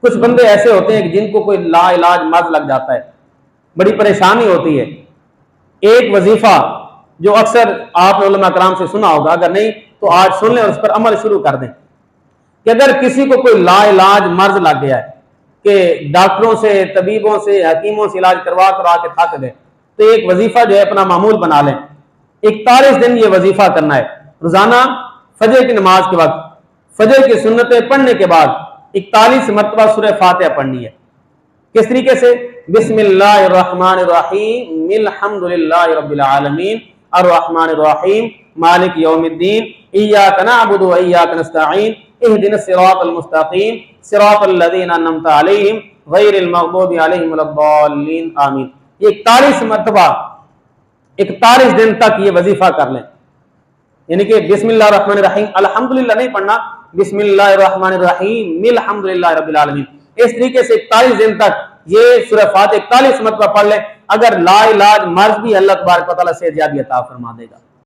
کچھ بندے ایسے ہوتے ہیں کہ جن کو کوئی لا علاج مرض لگ جاتا ہے، بڑی پریشانی ہوتی ہے۔ ایک وظیفہ جو اکثر آپ نے علماء کرام سے سنا ہوگا، اگر نہیں تو آج سن لیں اور اس پر عمل شروع کر دیں، کہ اگر کسی کو کوئی لا علاج مرض لگ گیا ہے کہ ڈاکٹروں سے، طبیبوں سے، حکیموں سے علاج کروا کے تھک گئے، تو ایک وظیفہ جو ہے اپنا معمول بنا لیں۔ 41 دن یہ وظیفہ کرنا ہے، روزانہ فجر کی نماز کے وقت فجر کی سنتیں پڑھنے کے بعد 41 مرتبہ سورہ فاتحہ پڑھنی ہے۔ کس طریقے سے؟ بسم اللہ الرحمن الرحیم الحمدللہ رب العالمین الرحمن الرحیم مالک یوم الدین ایاک نعبد و ایاک نستعین اہدنا الصراط المستقیم صراط الذین انعمت علیہم غیر المغضوب علیہم ولا الضالین آمین۔ یہ 41 مرتبہ 41 دن تک یہ وظیفہ کر لیں، یعنی کہ بسم اللہ الرحمن الرحیم الحمدللہ نہیں پڑھنا، بسم اللہ الرحمن الرحیم الحمدللہ رب العالمین۔ اس طریقے سے 41 دن تک یہ سورہ فاتحہ 41 مرتبہ پڑھ لیں، اگر لا علاج مرض بھی اللہ تبارک و تعالیٰ سے زیادہ عطا فرما دے گا۔